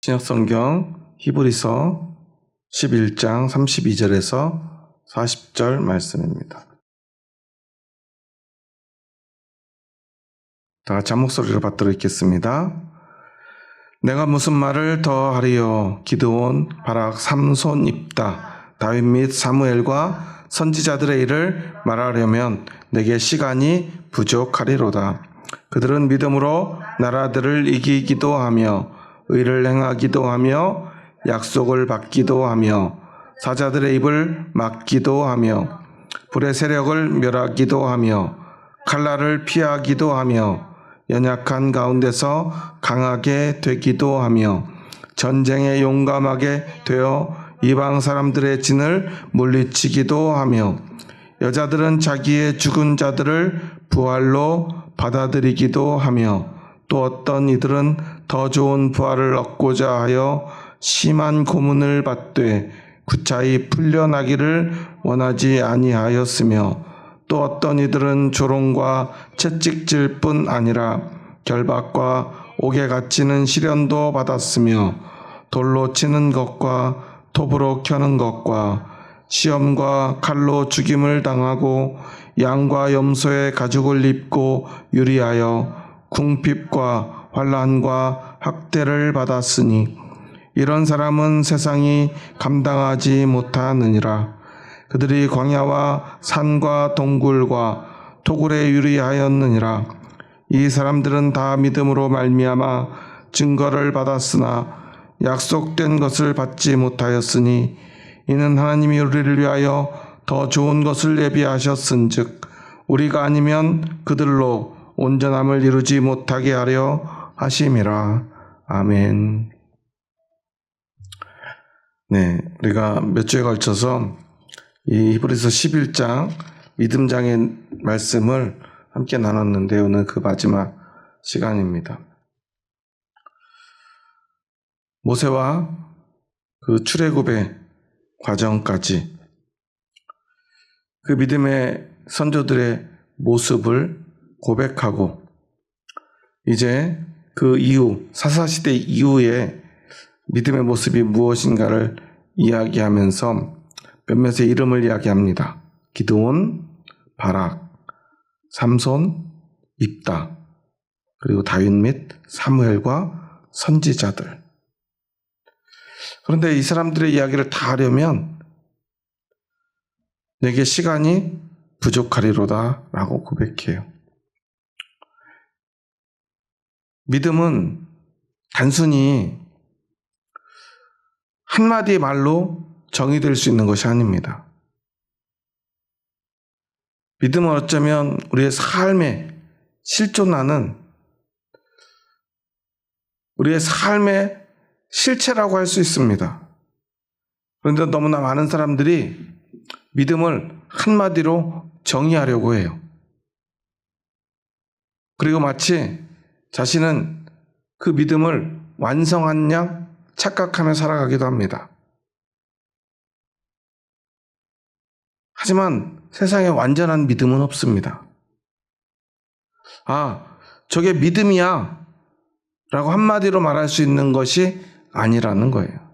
신약성경 히브리서 11장 32절에서 40절 말씀입니다. 다 같이 한 목소리로 받들어 읽겠습니다. 내가 무슨 말을 더 하리요? 기드온, 바락, 삼손, 입다, 다윗 및 사무엘과 선지자들의 일을 말하려면 내게 시간이 부족하리로다. 그들은 믿음으로 나라들을 이기기도 하며 의를 행하기도 하며 약속을 받기도 하며 사자들의 입을 막기도 하며 불의 세력을 멸하기도 하며 칼날을 피하기도 하며 연약한 가운데서 강하게 되기도 하며 전쟁에 용감하게 되어 이방 사람들의 진을 물리치기도 하며 여자들은 자기의 죽은 자들을 부활로 받아들이기도 하며 또 어떤 이들은 더 좋은 부활을 얻고자 하여 심한 고문을 받되 구차히 풀려나기를 원하지 아니하였으며 또 어떤 이들은 조롱과 채찍질 뿐 아니라 결박과 옥에 갇히는 시련도 받았으며 돌로 치는 것과 톱으로 켜는 것과 시험과 칼로 죽임을 당하고 양과 염소의 가죽을 입고 유리하여 궁핍과 환난과 학대를 받았으니 이런 사람은 세상이 감당하지 못하느니라. 그들이 광야와 산과 동굴과 토굴에 유리하였느니라. 이 사람들은 다 믿음으로 말미암아 증거를 받았으나 약속된 것을 받지 못하였으니 이는 하나님이 우리를 위하여 더 좋은 것을 예비하셨은즉 우리가 아니면 그들로 온전함을 이루지 못하게 하려 하심이라. 아멘. 네, 우리가 몇 주에 걸쳐서 이 히브리서 11장 믿음장의 말씀을 함께 나눴는데 오늘 그 마지막 시간입니다. 모세와 그 출애굽의 과정까지 그 믿음의 선조들의 모습을 고백하고 이제 그 이후 사사시대 이후에 믿음의 모습이 무엇인가를 이야기하면서 몇몇의 이름을 이야기합니다. 기드온, 바락, 삼손, 입다, 그리고 다윗 및 사무엘과 선지자들. 그런데 이 사람들의 이야기를 다 하려면 내게 시간이 부족하리로다 라고 고백해요. 믿음은 단순히 한마디의 말로 정의될 수 있는 것이 아닙니다. 믿음은 어쩌면 우리의 삶에 실존하는 우리의 삶의 실체라고 할 수 있습니다. 그런데 너무나 많은 사람들이 믿음을 한마디로 정의하려고 해요. 그리고 마치 자신은 그 믿음을 완성한 양 착각하며 살아가기도 합니다. 하지만 세상에 완전한 믿음은 없습니다. 저게 믿음이야 라고 한마디로 말할 수 있는 것이 아니라는 거예요.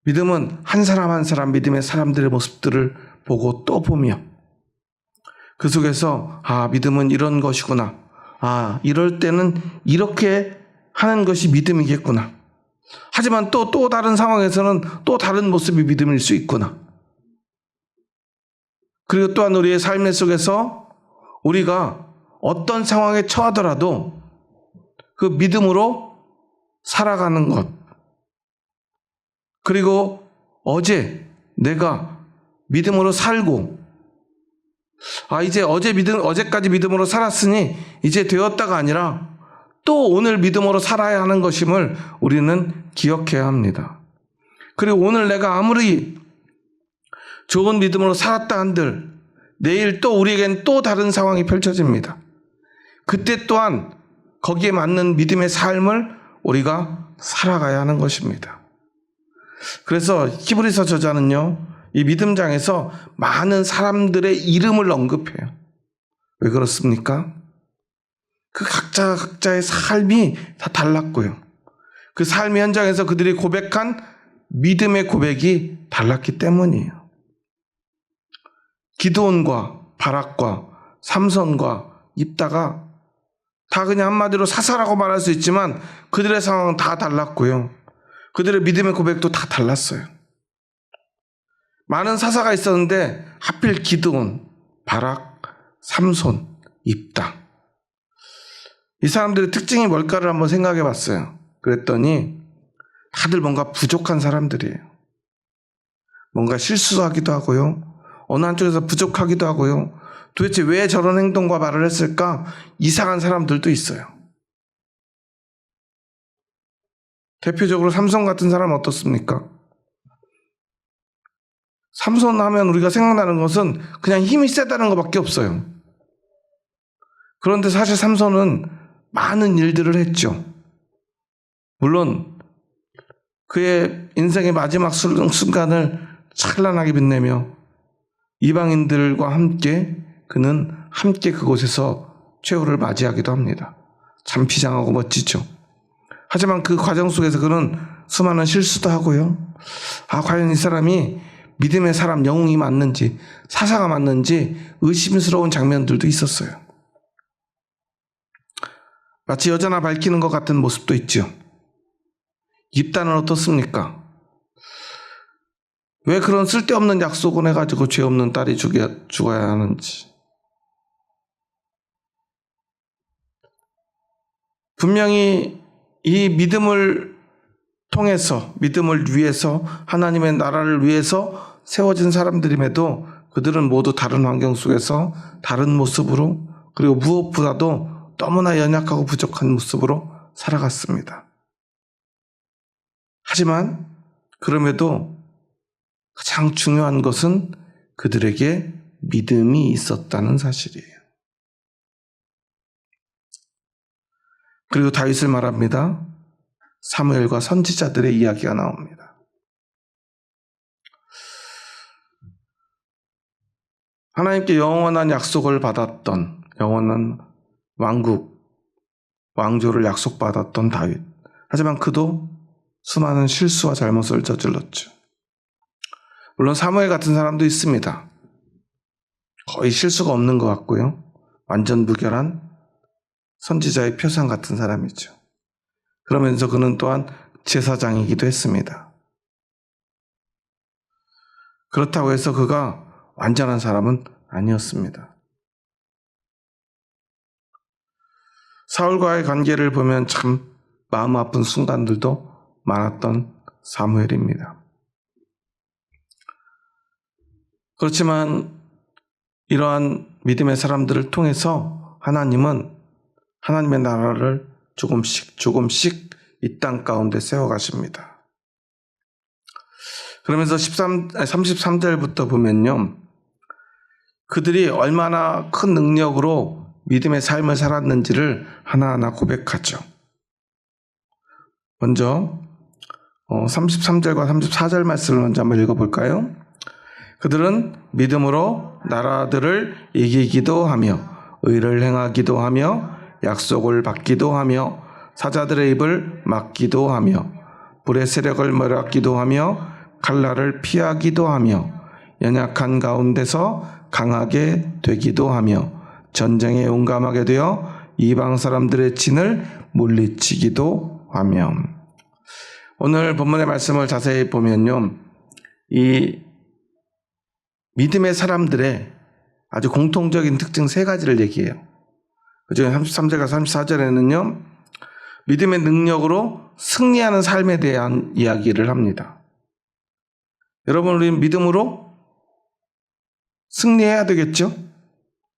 믿음은 한 사람 한 사람 믿음의 사람들의 모습들을 보고 또 보며 그 속에서 믿음은 이런 것이구나. 이럴 때는 이렇게 하는 것이 믿음이겠구나. 하지만 또 다른 상황에서는 또 다른 모습이 믿음일 수 있구나. 그리고 또한 우리의 삶의 속에서 우리가 어떤 상황에 처하더라도 그 믿음으로 살아가는 것. 그리고 어제 내가 믿음으로 살고 이제 어제까지 믿음으로 살았으니 이제 되었다가 아니라 또 오늘 믿음으로 살아야 하는 것임을 우리는 기억해야 합니다. 그리고 오늘 내가 아무리 좋은 믿음으로 살았다 한들 내일 또 우리에겐 또 다른 상황이 펼쳐집니다. 그때 또한 거기에 맞는 믿음의 삶을 우리가 살아가야 하는 것입니다. 그래서 히브리서 저자는요, 이 믿음장에서 많은 사람들의 이름을 언급해요. 왜 그렇습니까? 그 각자의 삶이 다 달랐고요. 그 삶의 현장에서 그들이 고백한 믿음의 고백이 달랐기 때문이에요. 기드온과 바락과 삼손과 입다가 다 그냥 한마디로 사사라고 말할 수 있지만 그들의 상황은 다 달랐고요. 그들의 믿음의 고백도 다 달랐어요. 많은 사사가 있었는데 하필 기드온, 바락, 삼손, 입다. 이 사람들의 특징이 뭘까를 한번 생각해 봤어요. 그랬더니 다들 뭔가 부족한 사람들이에요. 뭔가 실수하기도 하고요. 어느 한쪽에서 부족하기도 하고요. 도대체 왜 저런 행동과 말을 했을까? 이상한 사람들도 있어요. 대표적으로 삼손 같은 사람은 어떻습니까? 삼손 하면 우리가 생각나는 것은 그냥 힘이 세다는 것밖에 없어요. 그런데 사실 삼손은 많은 일들을 했죠. 물론 그의 인생의 마지막 순간을 찬란하게 빛내며 이방인들과 함께 그는 함께 그곳에서 최후를 맞이하기도 합니다. 참 비장하고 멋지죠. 하지만 그 과정 속에서 그는 수많은 실수도 하고요. 과연 이 사람이 믿음의 사람 영웅이 맞는지 사사가 맞는지 의심스러운 장면들도 있었어요. 마치 여자나 밝히는 것 같은 모습도 있죠. 입다는 어떻습니까? 왜 그런 쓸데없는 약속을 해가지고 죄 없는 딸이 죽어야 하는지. 분명히 이 믿음을 통해서, 믿음을 위해서, 하나님의 나라를 위해서 세워진 사람들임에도 그들은 모두 다른 환경 속에서 다른 모습으로, 그리고 무엇보다도 너무나 연약하고 부족한 모습으로 살아갔습니다. 하지만 그럼에도 가장 중요한 것은 그들에게 믿음이 있었다는 사실이에요. 그리고 다윗을 말합니다. 사무엘과 선지자들의 이야기가 나옵니다. 하나님께 영원한 약속을 받았던, 영원한 왕조를 약속받았던 다윗. 하지만 그도 수많은 실수와 잘못을 저질렀죠. 물론 사무엘 같은 사람도 있습니다. 거의 실수가 없는 것 같고요. 완전 무결한 선지자의 표상 같은 사람이죠. 그러면서 그는 또한 제사장이기도 했습니다. 그렇다고 해서 그가 완전한 사람은 아니었습니다. 사울과의 관계를 보면 참 마음 아픈 순간들도 많았던 사무엘입니다. 그렇지만 이러한 믿음의 사람들을 통해서 하나님은 하나님의 나라를 조금씩 이 땅 가운데 세워가십니다. 그러면서 33절부터 보면요. 그들이 얼마나 큰 능력으로 믿음의 삶을 살았는지를 하나하나 고백하죠. 먼저 33절과 34절 말씀을 먼저 한번 읽어볼까요? 그들은 믿음으로 나라들을 이기기도 하며 의를 행하기도 하며 약속을 받기도 하며 사자들의 입을 막기도 하며 불의 세력을 멸하기도 하며 칼날을 피하기도 하며 연약한 가운데서 강하게 되기도 하며 전쟁에 용감하게 되어 이방 사람들의 진을 물리치기도 하며. 오늘 본문의 말씀을 자세히 보면요, 이 믿음의 사람들의 아주 공통적인 특징 세 가지를 얘기해요. 그중에 33절과 34절에는요, 믿음의 능력으로 승리하는 삶에 대한 이야기를 합니다. 여러분, 우리는 믿음으로 승리해야 되겠죠?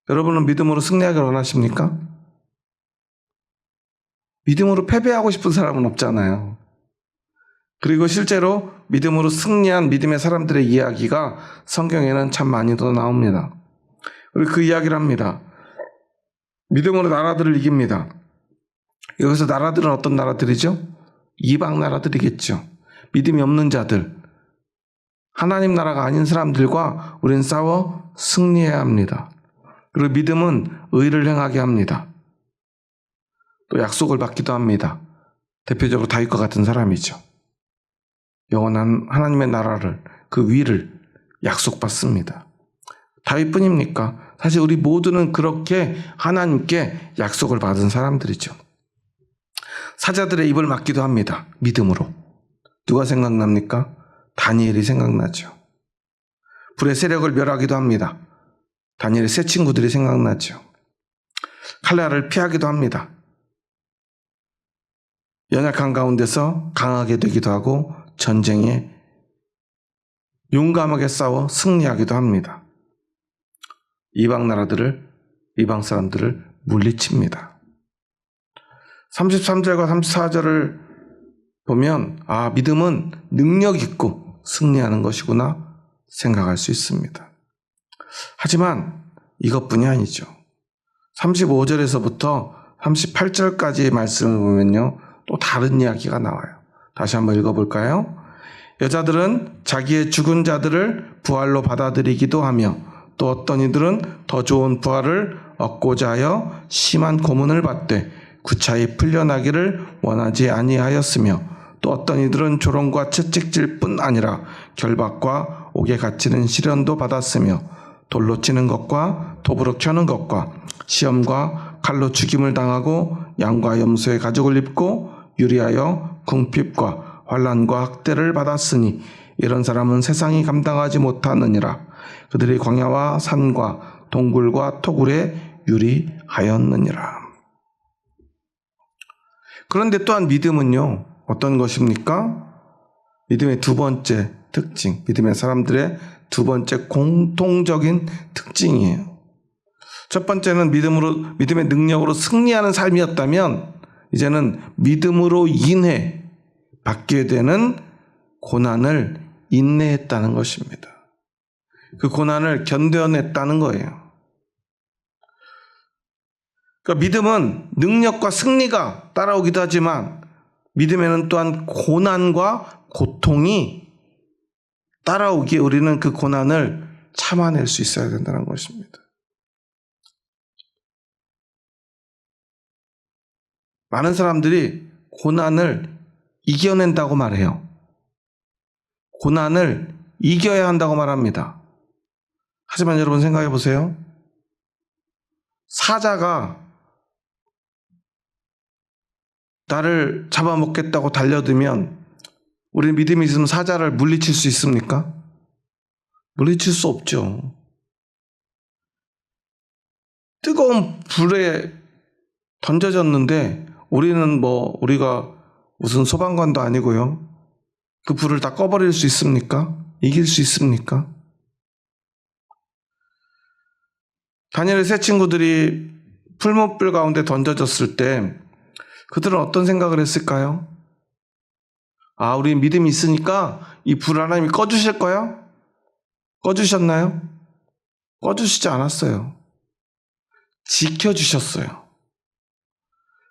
여러분은 믿음으로 승리하길 원하십니까? 믿음으로 패배하고 싶은 사람은 없잖아요. 그리고 실제로 믿음으로 승리한 믿음의 사람들의 이야기가 성경에는 참 많이 더 나옵니다. 그리고 그 이야기를 합니다. 믿음으로 나라들을 이깁니다. 여기서 나라들은 어떤 나라들이죠? 이방 나라들이겠죠. 믿음이 없는 자들, 하나님 나라가 아닌 사람들과 우리는 싸워 승리해야 합니다. 그리고 믿음은 의를 행하게 합니다. 또 약속을 받기도 합니다. 대표적으로 다윗과 같은 사람이죠. 영원한 하나님의 나라를, 그 위를 약속받습니다. 다윗뿐입니까? 사실 우리 모두는 그렇게 하나님께 약속을 받은 사람들이죠. 사자들의 입을 막기도 합니다. 믿음으로. 누가 생각납니까? 다니엘이 생각나죠. 불의 세력을 멸하기도 합니다. 다니엘의 세 친구들이 생각나죠. 칼날을 피하기도 합니다. 연약한 가운데서 강하게 되기도 하고 전쟁에 용감하게 싸워 승리하기도 합니다. 이방 사람들을 물리칩니다. 33절과 34절을 보면 믿음은 능력 있고 승리하는 것이구나 생각할 수 있습니다. 하지만 이것뿐이 아니죠. 35절에서부터 38절까지의 말씀을 보면요, 또 다른 이야기가 나와요. 다시 한번 읽어볼까요? 여자들은 자기의 죽은 자들을 부활로 받아들이기도 하며 또 어떤 이들은 더 좋은 부활을 얻고자 하여 심한 고문을 받되 구차히 풀려나기를 원하지 아니하였으며 또 어떤 이들은 조롱과 채찍질 뿐 아니라 결박과 옥에 갇히는 시련도 받았으며 돌로 치는 것과 톱으로 켜는 것과 시험과 칼로 죽임을 당하고 양과 염소의 가죽을 입고 유리하여 궁핍과 환난과 학대를 받았으니 이런 사람은 세상이 감당하지 못하느니라. 그들이 광야와 산과 동굴과 토굴에 유리하였느니라. 그런데 또한 믿음은요, 어떤 것입니까? 믿음의 두 번째 특징, 믿음의 사람들의 두 번째 공통적인 특징이에요. 첫 번째는 믿음의 능력으로 승리하는 삶이었다면, 이제는 믿음으로 인해 받게 되는 고난을 인내했다는 것입니다. 그 고난을 견뎌냈다는 거예요. 그러니까 믿음은 능력과 승리가 따라오기도 하지만 믿음에는 또한 고난과 고통이 따라오기에 우리는 그 고난을 참아낼 수 있어야 된다는 것입니다. 많은 사람들이 고난을 이겨낸다고 말해요. 고난을 이겨야 한다고 말합니다. 하지만 여러분 생각해 보세요. 사자가 나를 잡아먹겠다고 달려들면 우리 믿음이 있으면 사자를 물리칠 수 있습니까? 물리칠 수 없죠. 뜨거운 불에 던져졌는데 우리가 무슨 소방관도 아니고요. 그 불을 다 꺼버릴 수 있습니까? 이길 수 있습니까? 다니엘의 세 친구들이 풀무불 가운데 던져졌을 때 그들은 어떤 생각을 했을까요? 우리 믿음이 있으니까 이 불을 하나님이 꺼주실 거야? 꺼주셨나요? 꺼주시지 않았어요. 지켜주셨어요.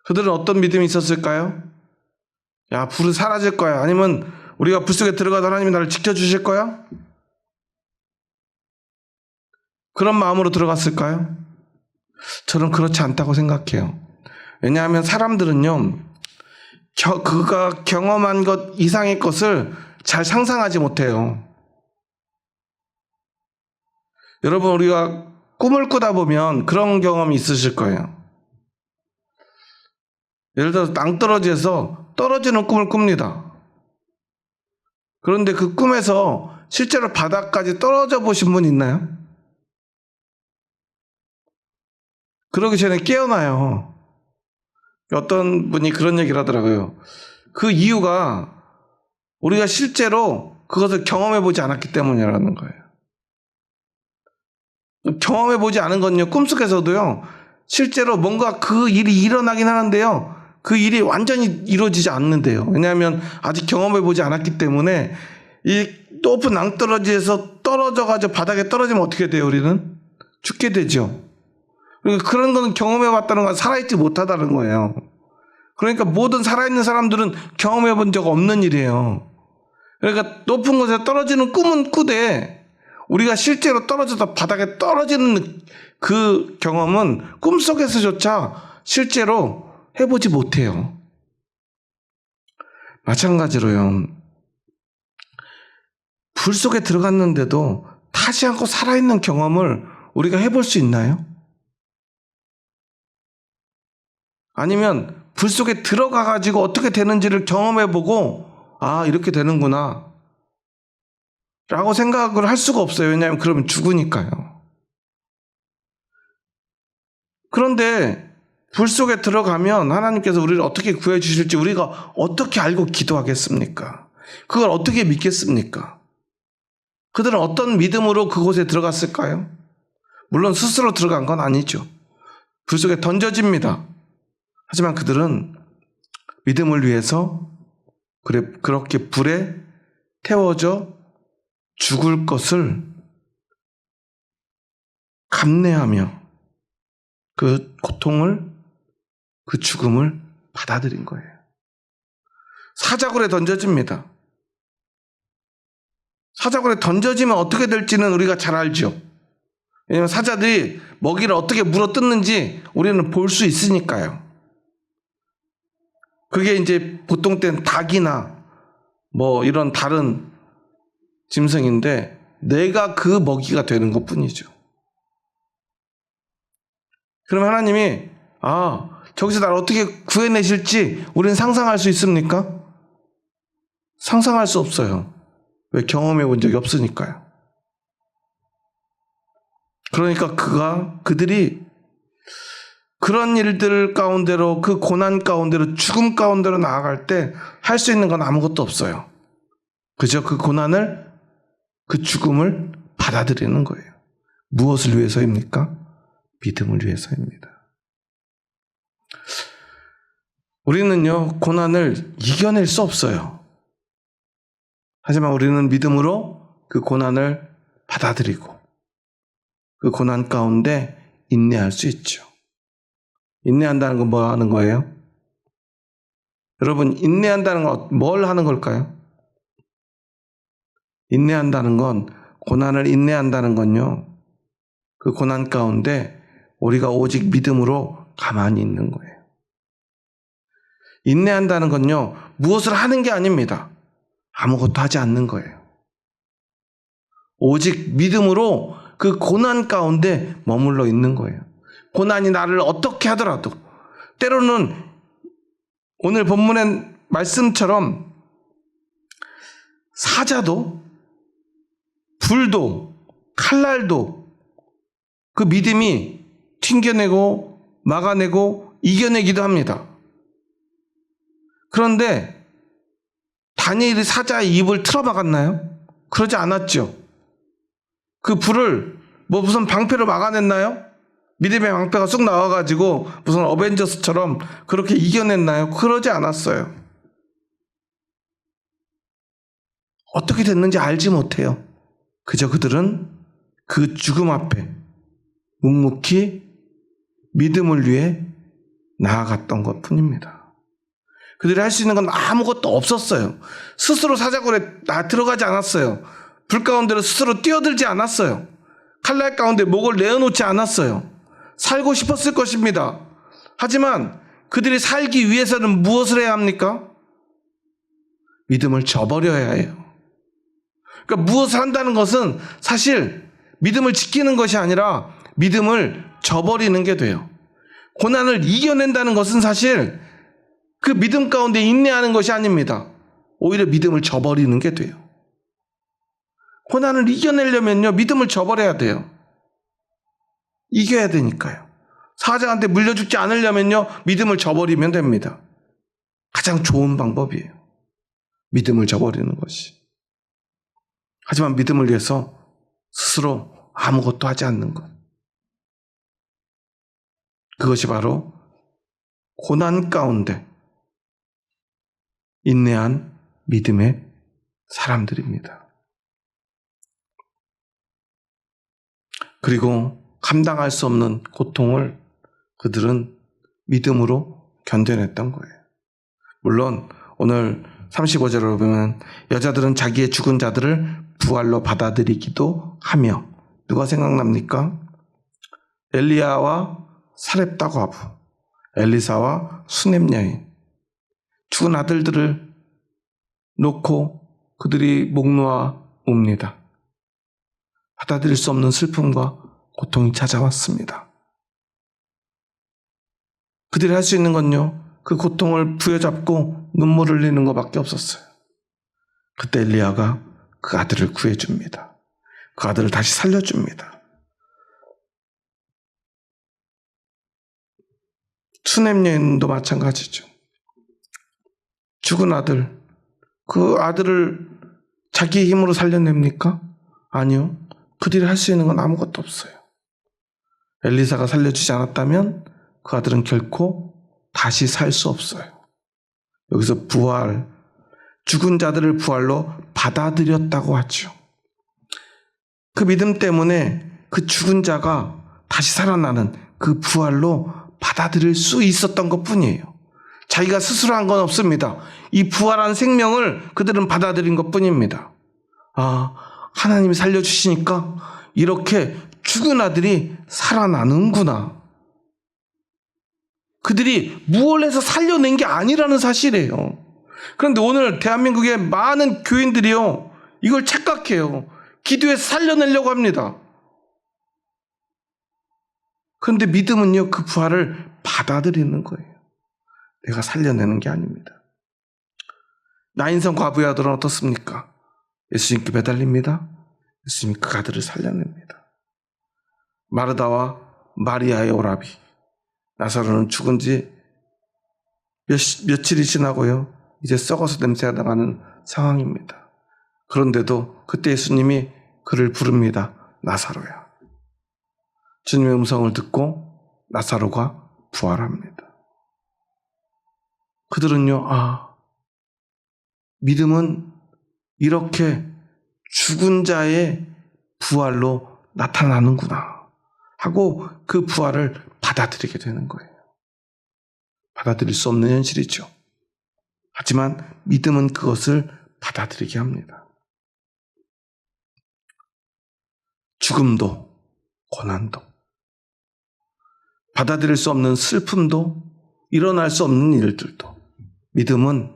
그들은 어떤 믿음이 있었을까요? 불이 사라질 거야. 아니면 우리가 불 속에 들어가도 하나님이 나를 지켜주실 거야? 그런 마음으로 들어갔을까요? 저는 그렇지 않다고 생각해요. 왜냐하면 사람들은요, 그가 경험한 것 이상의 것을 잘 상상하지 못해요. 여러분, 우리가 꿈을 꾸다 보면 그런 경험이 있으실 거예요. 예를 들어서 낭떠러지에서 떨어지는 꿈을 꿉니다. 그런데 그 꿈에서 실제로 바닥까지 떨어져 보신 분 있나요? 그러기 전에 깨어나요. 어떤 분이 그런 얘기를 하더라고요. 그 이유가 우리가 실제로 그것을 경험해보지 않았기 때문이라는 거예요. 경험해보지 않은 건요, 꿈속에서도요, 실제로 뭔가 그 일이 일어나긴 하는데요, 그 일이 완전히 이루어지지 않는데요. 왜냐하면 아직 경험해보지 않았기 때문에 이 높은 낭떠러지에서 떨어져가지고 바닥에 떨어지면 어떻게 돼요, 우리는? 죽게 되죠. 그러니까 그런 거는 경험해봤다는 건 살아있지 못하다는 거예요. 그러니까 모든 살아있는 사람들은 경험해본 적 없는 일이에요. 그러니까 높은 곳에 떨어지는 꿈은 꾸되 우리가 실제로 떨어져서 바닥에 떨어지는 그 경험은 꿈속에서조차 실제로 해보지 못해요. 마찬가지로요. 불 속에 들어갔는데도 타지 않고 살아있는 경험을 우리가 해볼 수 있나요? 아니면 불 속에 들어가가지고 어떻게 되는지를 경험해보고 아, 이렇게 되는구나 라고 생각을 할 수가 없어요. 왜냐하면 그러면 죽으니까요. 그런데 불 속에 들어가면 하나님께서 우리를 어떻게 구해주실지 우리가 어떻게 알고 기도하겠습니까? 그걸 어떻게 믿겠습니까? 그들은 어떤 믿음으로 그곳에 들어갔을까요? 물론 스스로 들어간 건 아니죠. 불 속에 던져집니다. 하지만 그들은 믿음을 위해서 그렇게 불에 태워져 죽을 것을 감내하며 그 고통을, 그 죽음을 받아들인 거예요. 사자굴에 던져집니다. 사자굴에 던져지면 어떻게 될지는 우리가 잘 알죠. 왜냐하면 사자들이 먹이를 어떻게 물어뜯는지 우리는 볼 수 있으니까요. 그게 이제 보통 때는 닭이나 뭐 이런 다른 짐승인데 내가 그 먹이가 되는 것 뿐이죠. 그럼 하나님이 저기서 나를 어떻게 구해내실지 우리는 상상할 수 있습니까? 상상할 수 없어요. 왜? 경험해 본 적이 없으니까요. 그러니까 그들이 그런 일들 가운데로, 그 고난 가운데로, 죽음 가운데로 나아갈 때 할 수 있는 건 아무것도 없어요. 그저 그 고난을, 그 죽음을 받아들이는 거예요. 무엇을 위해서입니까? 믿음을 위해서입니다. 우리는요, 고난을 이겨낼 수 없어요. 하지만 우리는 믿음으로 그 고난을 받아들이고 그 고난 가운데 인내할 수 있죠. 인내한다는 건 뭐 하는 거예요? 여러분, 인내한다는 건 뭘 하는 걸까요? 인내한다는 건, 고난을 인내한다는 건요, 그 고난 가운데 우리가 오직 믿음으로 가만히 있는 거예요. 인내한다는 건요, 무엇을 하는 게 아닙니다. 아무것도 하지 않는 거예요. 오직 믿음으로 그 고난 가운데 머물러 있는 거예요. 고난이 나를 어떻게 하더라도, 때로는 오늘 본문의 말씀처럼 사자도, 불도, 칼날도 그 믿음이 튕겨내고 막아내고 이겨내기도 합니다. 그런데 다니엘이 사자의 입을 틀어막았나요? 그러지 않았죠. 그 불을 무슨 방패로 막아냈나요? 믿음의 방패가 쑥 나와가지고 무슨 어벤져스처럼 그렇게 이겨냈나요? 그러지 않았어요. 어떻게 됐는지 알지 못해요. 그저 그들은 그 죽음 앞에 묵묵히 믿음을 위해 나아갔던 것 뿐입니다. 그들이 할 수 있는 건 아무것도 없었어요. 스스로 사자굴에 들어가지 않았어요. 불 가운데로 스스로 뛰어들지 않았어요. 칼날 가운데 목을 내어놓지 않았어요. 살고 싶었을 것입니다. 하지만 그들이 살기 위해서는 무엇을 해야 합니까? 믿음을 저버려야 해요. 그러니까 무엇을 한다는 것은 사실 믿음을 지키는 것이 아니라 믿음을 저버리는 게 돼요. 고난을 이겨낸다는 것은 사실 그 믿음 가운데 인내하는 것이 아닙니다. 오히려 믿음을 저버리는 게 돼요. 고난을 이겨내려면요, 믿음을 저버려야 돼요. 이겨야 되니까요. 사자한테 물려 죽지 않으려면요, 믿음을 저버리면 됩니다. 가장 좋은 방법이에요. 믿음을 저버리는 것이. 하지만 믿음을 위해서 스스로 아무것도 하지 않는 것. 그것이 바로 고난 가운데 인내한 믿음의 사람들입니다. 그리고 감당할 수 없는 고통을 그들은 믿음으로 견뎌냈던 거예요. 물론 오늘 35절을 보면 여자들은 자기의 죽은 자들을 부활로 받아들이기도 하며, 누가 생각납니까? 엘리야와 사렙다 과부. 엘리사와 수넴 여인, 죽은 아들들을 놓고 그들이 목 놓아 웁니다. 받아들일 수 없는 슬픔과 고통이 찾아왔습니다. 그들이 할 수 있는 건요, 그 고통을 부여잡고 눈물을 흘리는 것밖에 없었어요. 그때 엘리야가 그 아들을 구해줍니다. 그 아들을 다시 살려줍니다. 수넴 여인도 마찬가지죠. 죽은 아들, 그 아들을 자기의 힘으로 살려냅니까? 아니요. 그들이 할 수 있는 건 아무것도 없어요. 엘리사가 살려주지 않았다면 그 아들은 결코 다시 살 수 없어요. 여기서 부활, 죽은 자들을 부활로 받아들였다고 하죠. 그 믿음 때문에 그 죽은 자가 다시 살아나는 그 부활로 받아들일 수 있었던 것뿐이에요. 자기가 스스로 한 건 없습니다. 이 부활한 생명을 그들은 받아들인 것뿐입니다. 아, 하나님이 살려주시니까 이렇게 죽은 아들이 살아나는구나. 그들이 무엇을 해서 살려낸 게 아니라는 사실이에요. 그런데 오늘 대한민국의 많은 교인들이요, 이걸 착각해요. 기도해서 살려내려고 합니다. 그런데 믿음은요, 그 부활을 받아들이는 거예요. 내가 살려내는 게 아닙니다. 나인성 과부의 아들은 어떻습니까? 예수님께 매달립니다. 예수님이 그 아들을 살려냅니다. 마르다와 마리아의 오라비, 나사로는 죽은 지 며칠이 지나고요, 이제 썩어서 냄새가 나가는 상황입니다. 그런데도 그때 예수님이 그를 부릅니다. 나사로야. 주님의 음성을 듣고 나사로가 부활합니다. 그들은요, 믿음은 이렇게 죽은 자의 부활로 나타나는구나 하고 그 부활을 받아들이게 되는 거예요. 받아들일 수 없는 현실이죠. 하지만 믿음은 그것을 받아들이게 합니다. 죽음도, 고난도, 받아들일 수 없는 슬픔도, 일어날 수 없는 일들도, 믿음은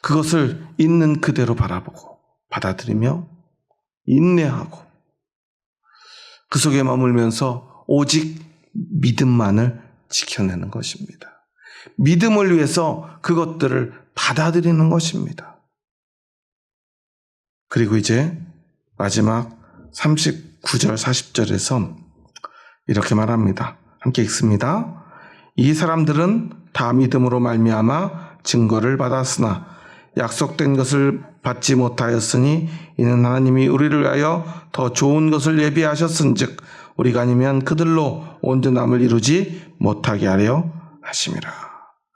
그것을 있는 그대로 바라보고 받아들이며 인내하고 그 속에 머물면서 오직 믿음만을 지켜내는 것입니다. 믿음을 위해서 그것들을 받아들이는 것입니다. 그리고 이제 마지막 39절 40절에서 이렇게 말합니다. 함께 읽습니다. 이 사람들은 다 믿음으로 말미암아 증거를 받았으나 약속된 것을 받지 못하였으니 이는 하나님이 우리를 위하여 더 좋은 것을 예비하셨은즉 우리가 아니면 그들로 온전함을 이루지 못하게 하려 하심이라.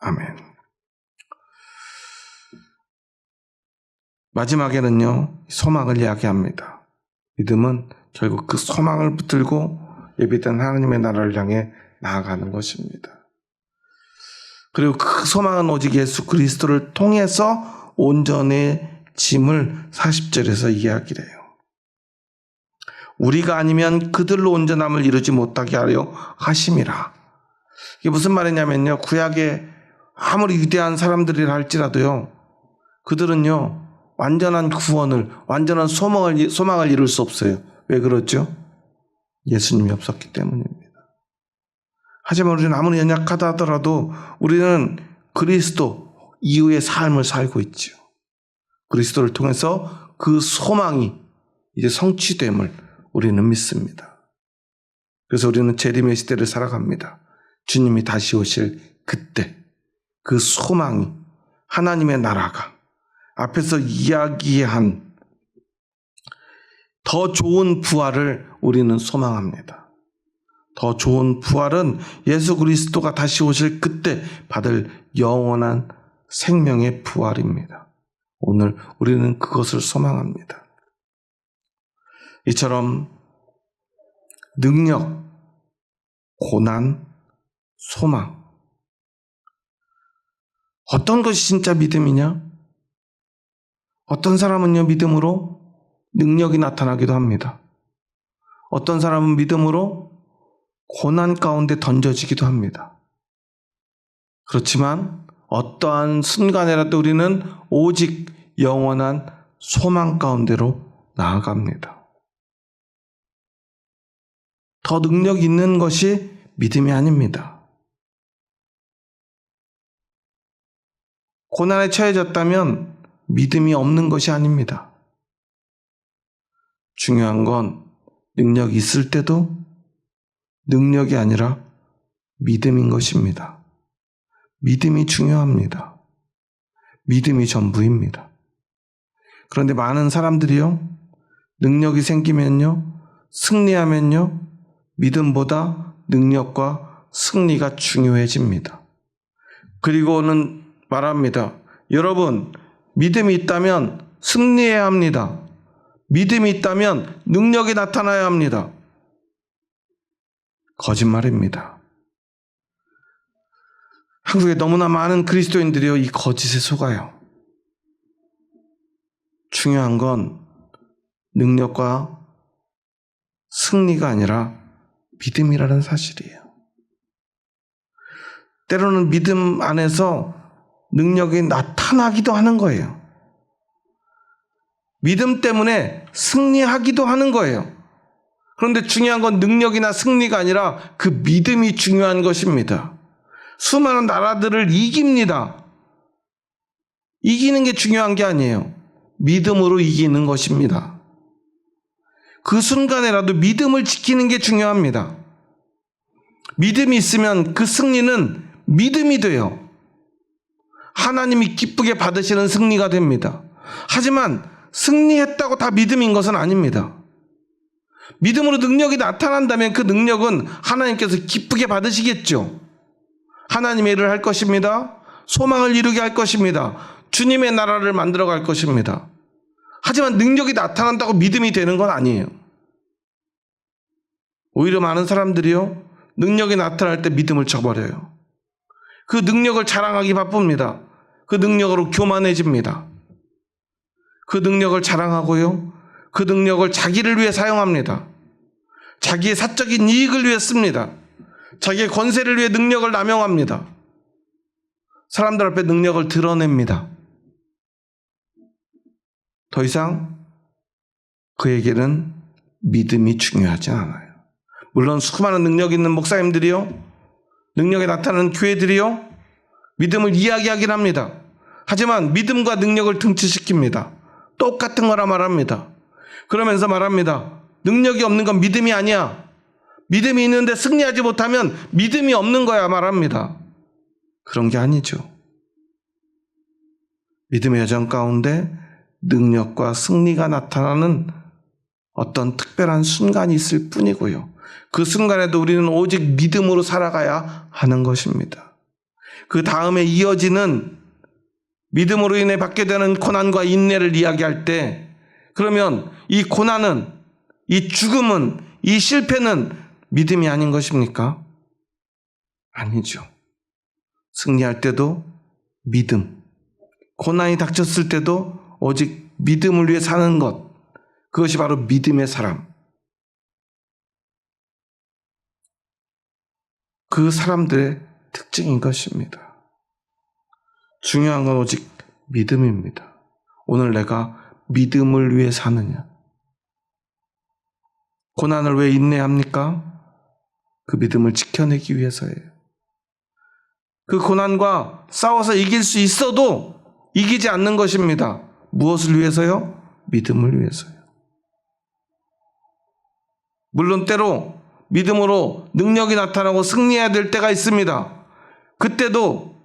아멘. 마지막에는요, 소망을 이야기합니다. 믿음은 결국 그 소망을 붙들고 예비된 하나님의 나라를 향해 나아가는 것입니다. 그리고 그 소망은 오직 예수 그리스도를 통해서 온전해짐을 40절에서 이야기를 해요. 우리가 아니면 그들로 온전함을 이루지 못하게 하려 하심이라. 이게 무슨 말이냐면요, 구약에 아무리 위대한 사람들이라 할지라도요, 그들은요 완전한 구원을, 완전한 소망을 이룰 수 없어요. 왜 그렇죠? 예수님이 없었기 때문입니다. 하지만 우리는 아무리 연약하다 하더라도 우리는 그리스도 이후의 삶을 살고 있죠. 그리스도를 통해서 그 소망이 이제 성취됨을 우리는 믿습니다. 그래서 우리는 재림의 시대를 살아갑니다. 주님이 다시 오실 그때 그 소망이, 하나님의 나라가 앞에서 이야기한 더 좋은 부활을 우리는 소망합니다. 더 좋은 부활은 예수 그리스도가 다시 오실 그때 받을 영원한 생명의 부활입니다. 오늘 우리는 그것을 소망합니다. 이처럼 능력, 고난, 소망, 어떤 것이 진짜 믿음이냐? 어떤 사람은요, 믿음으로 능력이 나타나기도 합니다. 어떤 사람은 믿음으로 고난 가운데 던져지기도 합니다. 그렇지만 어떠한 순간에라도 우리는 오직 영원한 소망 가운데로 나아갑니다. 더 능력 있는 것이 믿음이 아닙니다. 고난에 처해졌다면 믿음이 없는 것이 아닙니다. 중요한 건 능력이 있을 때도 능력이 아니라 믿음인 것입니다. 믿음이 중요합니다. 믿음이 전부입니다. 그런데 많은 사람들이요, 능력이 생기면요, 승리하면요, 믿음보다 능력과 승리가 중요해집니다. 그리고는 말합니다. 여러분, 믿음이 있다면 승리해야 합니다. 믿음이 있다면 능력이 나타나야 합니다. 거짓말입니다. 한국에 너무나 많은 그리스도인들이요, 이 거짓에 속아요. 중요한 건 능력과 승리가 아니라 믿음이라는 사실이에요. 때로는 믿음 안에서 능력이 나타나기도 하는 거예요. 믿음 때문에 승리하기도 하는 거예요. 그런데 중요한 건 능력이나 승리가 아니라 그 믿음이 중요한 것입니다. 수많은 나라들을 이깁니다. 이기는 게 중요한 게 아니에요. 믿음으로 이기는 것입니다. 그 순간에라도 믿음을 지키는 게 중요합니다. 믿음이 있으면 그 승리는 믿음이 돼요. 하나님이 기쁘게 받으시는 승리가 됩니다. 하지만 승리했다고 다 믿음인 것은 아닙니다. 믿음으로 능력이 나타난다면 그 능력은 하나님께서 기쁘게 받으시겠죠. 하나님의 일을 할 것입니다. 소망을 이루게 할 것입니다. 주님의 나라를 만들어 갈 것입니다. 하지만 능력이 나타난다고 믿음이 되는 건 아니에요. 오히려 많은 사람들이요, 능력이 나타날 때 믿음을 저버려요. 그 능력을 자랑하기 바쁩니다. 그 능력으로 교만해집니다. 그 능력을 자랑하고요, 그 능력을 자기를 위해 사용합니다. 자기의 사적인 이익을 위해 씁니다. 자기의 권세를 위해 능력을 남용합니다. 사람들 앞에 능력을 드러냅니다. 더 이상 그에게는 믿음이 중요하지 않아요. 물론 수많은 능력 있는 목사님들이요, 능력이 나타나는 교회들이요, 믿음을 이야기하긴 합니다. 하지만 믿음과 능력을 등치시킵니다. 똑같은 거라 말합니다. 그러면서 말합니다. 능력이 없는 건 믿음이 아니야. 믿음이 있는데 승리하지 못하면 믿음이 없는 거야 말합니다. 그런 게 아니죠. 믿음의 여정 가운데 능력과 승리가 나타나는 어떤 특별한 순간이 있을 뿐이고요. 그 순간에도 우리는 오직 믿음으로 살아가야 하는 것입니다. 그 다음에 이어지는 믿음으로 인해 받게 되는 고난과 인내를 이야기할 때, 그러면 이 고난은, 이 죽음은, 이 실패는 믿음이 아닌 것입니까? 아니죠. 승리할 때도 믿음, 고난이 닥쳤을 때도 오직 믿음을 위해 사는 것, 그것이 바로 믿음의 사람. 그 사람들의 특징인 것입니다. 중요한 건 오직 믿음입니다. 오늘 내가 믿음을 위해 사느냐? 고난을 왜 인내합니까? 그 믿음을 지켜내기 위해서예요. 그 고난과 싸워서 이길 수 있어도 이기지 않는 것입니다. 무엇을 위해서요? 믿음을 위해서요. 물론 때로 믿음으로 능력이 나타나고 승리해야 될 때가 있습니다. 그때도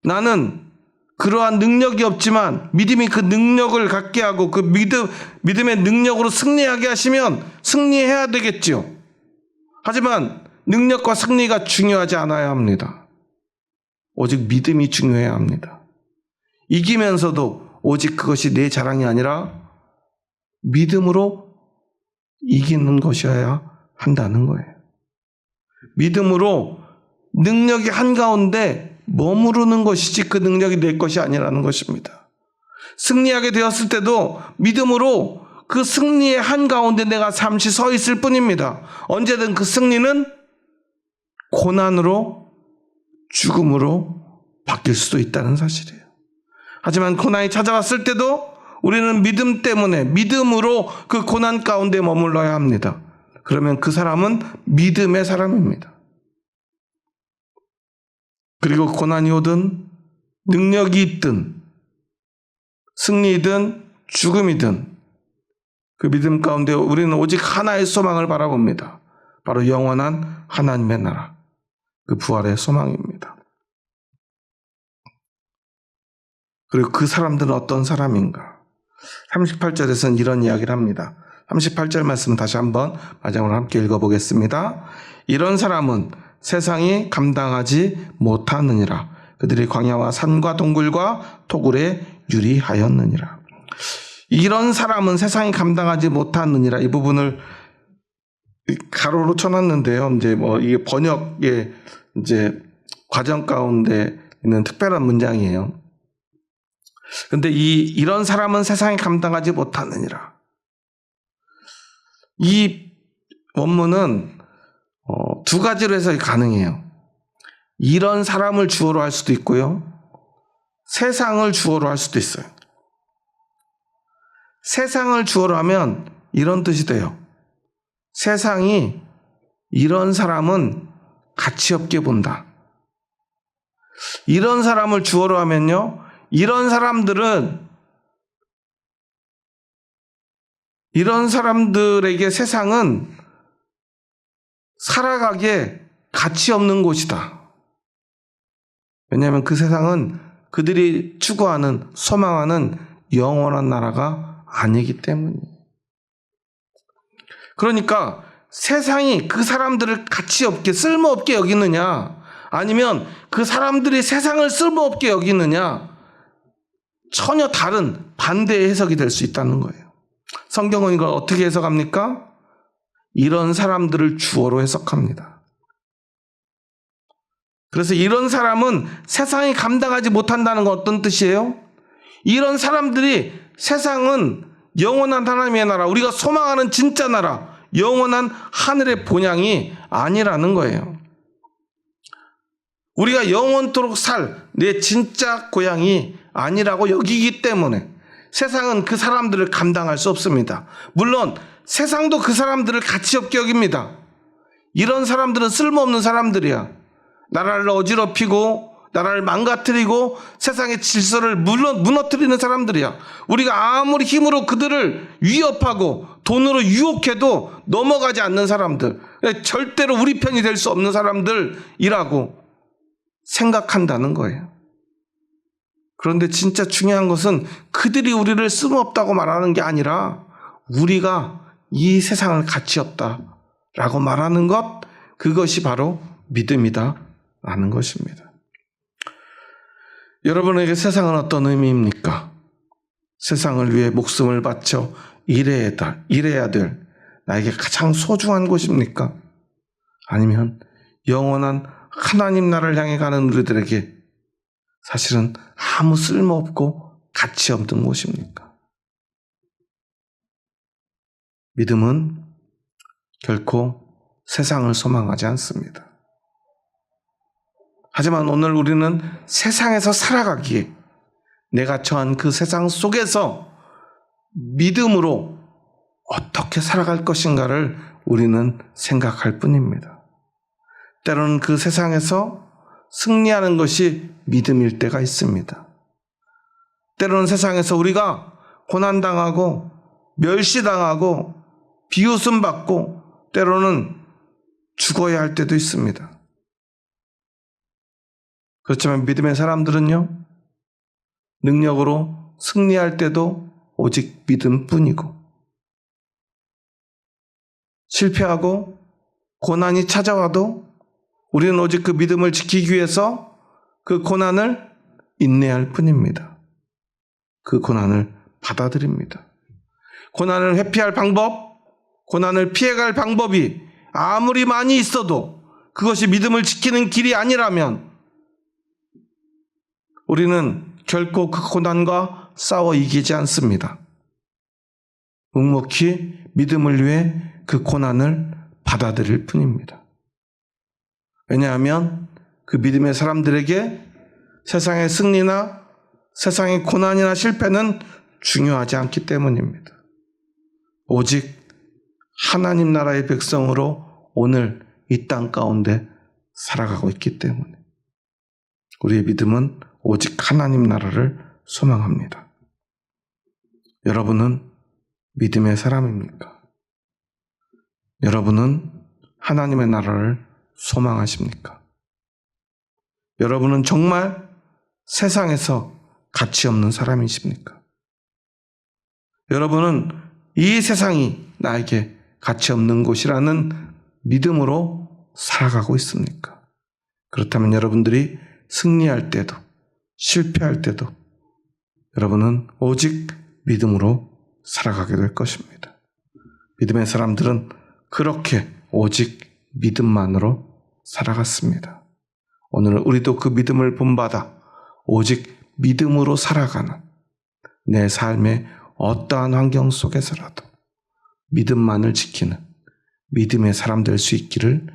나는 그러한 능력이 없지만 믿음이 그 능력을 갖게 하고 그 믿음의 능력으로 승리하게 하시면 승리해야 되겠지요. 하지만 능력과 승리가 중요하지 않아야 합니다. 오직 믿음이 중요해야 합니다. 이기면서도 오직 그것이 내 자랑이 아니라 믿음으로 이기는 것이어야 한다는 거예요. 믿음으로 능력이 한가운데 머무르는 것이지 그 능력이 내 것이 아니라는 것입니다. 승리하게 되었을 때도 믿음으로 그 승리의 한가운데 내가 잠시 서 있을 뿐입니다. 언제든 그 승리는 고난으로 죽음으로 바뀔 수도 있다는 사실이에요. 하지만 고난이 찾아왔을 때도 우리는 믿음 때문에 믿음으로 그 고난 가운데 머물러야 합니다. 그러면 그 사람은 믿음의 사람입니다. 그리고 고난이 오든 능력이 있든 승리이든 죽음이든 그 믿음 가운데 우리는 오직 하나의 소망을 바라봅니다. 바로 영원한 하나님의 나라, 그 부활의 소망입니다. 그리고 그 사람들은 어떤 사람인가? 38절에서는 이런 이야기를 합니다. 38절 말씀 다시 한번 마지막으로 함께 읽어보겠습니다. 이런 사람은 세상이 감당하지 못하느니라. 그들이 광야와 산과 동굴과 토굴에 유리하였느니라. 이런 사람은 세상이 감당하지 못하느니라. 이 부분을 가로로 쳐놨는데요. 이제 이게 번역의 이제 과정 가운데 있는 특별한 문장이에요. 근데 이런 사람은 세상이 감당하지 못하느니라. 이 원문은 두 가지로 해석이 가능해요. 이런 사람을 주어로 할 수도 있고요. 세상을 주어로 할 수도 있어요. 세상을 주어로 하면 이런 뜻이 돼요. 세상이 이런 사람은 가치 없게 본다. 이런 사람을 주어로 하면요. 이런 사람들에게 세상은 살아가기에 가치 없는 곳이다. 왜냐하면 그 세상은 그들이 추구하는, 소망하는 영원한 나라가 아니기 때문이에요. 그러니까 세상이 그 사람들을 가치 없게, 쓸모없게 여기느냐, 아니면 그 사람들이 세상을 쓸모없게 여기느냐, 전혀 다른 반대의 해석이 될 수 있다는 거예요. 성경은 이걸 어떻게 해석합니까? 이런 사람들을 주어로 해석합니다. 그래서 이런 사람은 세상이 감당하지 못한다는 건 어떤 뜻이에요? 이런 사람들이 세상은 영원한 하나님의 나라, 우리가 소망하는 진짜 나라, 영원한 하늘의 본향이 아니라는 거예요. 우리가 영원토록 살 내 진짜 고향이 아니라고 여기기 때문에 세상은 그 사람들을 감당할 수 없습니다. 물론 세상도 그 사람들을 가치 없게 여깁니다. 이런 사람들은 쓸모없는 사람들이야. 나라를 어지럽히고 나라를 망가뜨리고 세상의 질서를 무너뜨리는 사람들이야. 우리가 아무리 힘으로 그들을 위협하고 돈으로 유혹해도 넘어가지 않는 사람들, 절대로 우리 편이 될 수 없는 사람들이라고 생각한다는 거예요. 그런데 진짜 중요한 것은 그들이 우리를 쓸모없다고 말하는 게 아니라 우리가 이 세상을 가치 없다라고 말하는 것, 그것이 바로 믿음이다 라는 것입니다. 여러분에게 세상은 어떤 의미입니까? 세상을 위해 목숨을 바쳐 일해야 될 나에게 가장 소중한 곳입니까? 아니면 영원한 하나님 나라를 향해 가는 우리들에게 사실은 아무 쓸모없고 가치 없는 곳입니까? 믿음은 결코 세상을 소망하지 않습니다. 하지만 오늘 우리는 세상에서 살아가기에 내가 처한 그 세상 속에서 믿음으로 어떻게 살아갈 것인가를 우리는 생각할 뿐입니다. 때로는 그 세상에서 승리하는 것이 믿음일 때가 있습니다. 때로는 세상에서 우리가 고난당하고 멸시당하고 비웃음 받고 때로는 죽어야 할 때도 있습니다. 그렇지만 믿음의 사람들은요, 능력으로 승리할 때도 오직 믿음뿐이고, 실패하고 고난이 찾아와도 우리는 오직 그 믿음을 지키기 위해서 그 고난을 인내할 뿐입니다. 그 고난을 받아들입니다. 고난을 회피할 방법, 고난을 피해갈 방법이 아무리 많이 있어도 그것이 믿음을 지키는 길이 아니라면 우리는 결코 그 고난과 싸워 이기지 않습니다. 묵묵히 믿음을 위해 그 고난을 받아들일 뿐입니다. 왜냐하면 그 믿음의 사람들에게 세상의 승리나 세상의 고난이나 실패는 중요하지 않기 때문입니다. 오직 하나님 나라의 백성으로 오늘 이 땅 가운데 살아가고 있기 때문에 우리의 믿음은 오직 하나님 나라를 소망합니다. 여러분은 믿음의 사람입니까? 여러분은 하나님의 나라를 소망하십니까? 여러분은 정말 세상에서 가치 없는 사람이십니까? 여러분은 이 세상이 나에게 가치 없는 곳이라는 믿음으로 살아가고 있습니까? 그렇다면 여러분들이 승리할 때도 실패할 때도 여러분은 오직 믿음으로 살아가게 될 것입니다. 믿음의 사람들은 그렇게 오직 믿음만으로 살아갔습니다. 오늘 우리도 그 믿음을 본받아 오직 믿음으로 살아가는 내 삶의 어떠한 환경 속에서라도 믿음만을 지키는 믿음의 사람 될 수 있기를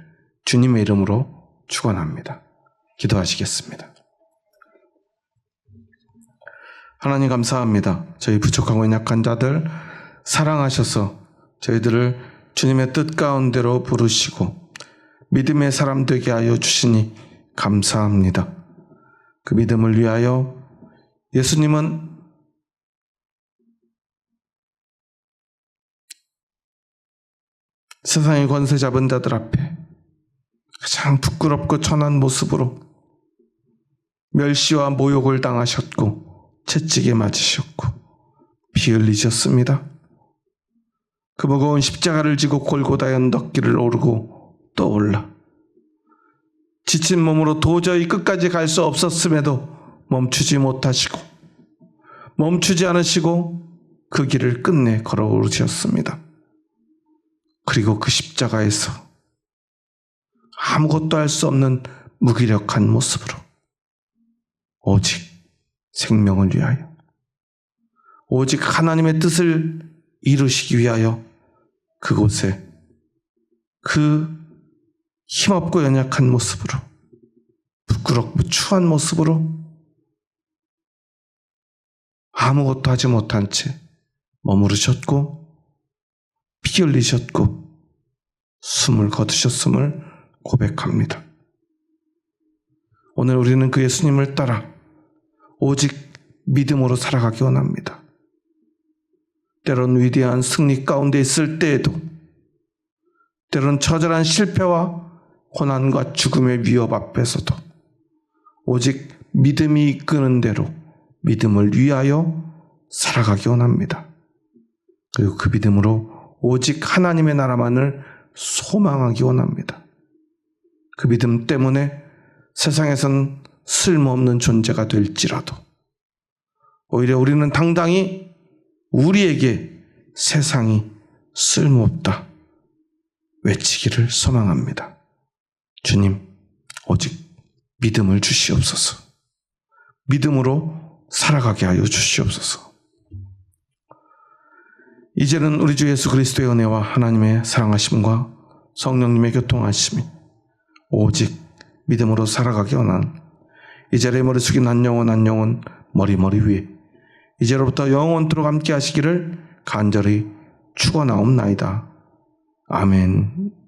주님의 이름으로 축원합니다. 기도하시겠습니다. 하나님 감사합니다. 저희 부족하고 연약한 자들 사랑하셔서 저희들을 주님의 뜻 가운데로 부르시고 믿음의 사람 되게 하여 주시니 감사합니다. 그 믿음을 위하여 예수님은 세상의 권세 잡은 자들 앞에 가장 부끄럽고 천한 모습으로 멸시와 모욕을 당하셨고 채찍에 맞으셨고 피 흘리셨습니다. 그 무거운 십자가를 지고 골고다의 언덕길을 오르고 또 올라 지친 몸으로 도저히 끝까지 갈 수 없었음에도 멈추지 못하시고 멈추지 않으시고 그 길을 끝내 걸어오르셨습니다. 그리고 그 십자가에서 아무것도 할 수 없는 무기력한 모습으로 오직 생명을 위하여 오직 하나님의 뜻을 이루시기 위하여 그곳에 그 힘없고 연약한 모습으로 부끄럽고 추한 모습으로 아무것도 하지 못한 채 머무르셨고 피 흘리셨고 숨을 거두셨음을 고백합니다. 오늘 우리는 그 예수님을 따라 오직 믿음으로 살아가기 원합니다. 때론 위대한 승리 가운데 있을 때에도 때론 처절한 실패와 고난과 죽음의 위협 앞에서도 오직 믿음이 이끄는 대로 믿음을 위하여 살아가기 원합니다. 그리고 그 믿음으로 오직 하나님의 나라만을 소망하기 원합니다. 그 믿음 때문에 세상에선 쓸모없는 존재가 될지라도 오히려 우리는 당당히 우리에게 세상이 쓸모없다 외치기를 소망합니다. 주님, 오직 믿음을 주시옵소서. 믿음으로 살아가게 하여 주시옵소서. 이제는 우리 주 예수 그리스도의 은혜와 하나님의 사랑하심과 성령님의 교통하심이 오직 믿음으로 살아가기 원하는 이 자리에 머리 숙인 한 영혼 머리 위에 이제로부터 영원토록 함께 하시기를 간절히 축원하옵나이다. 아멘.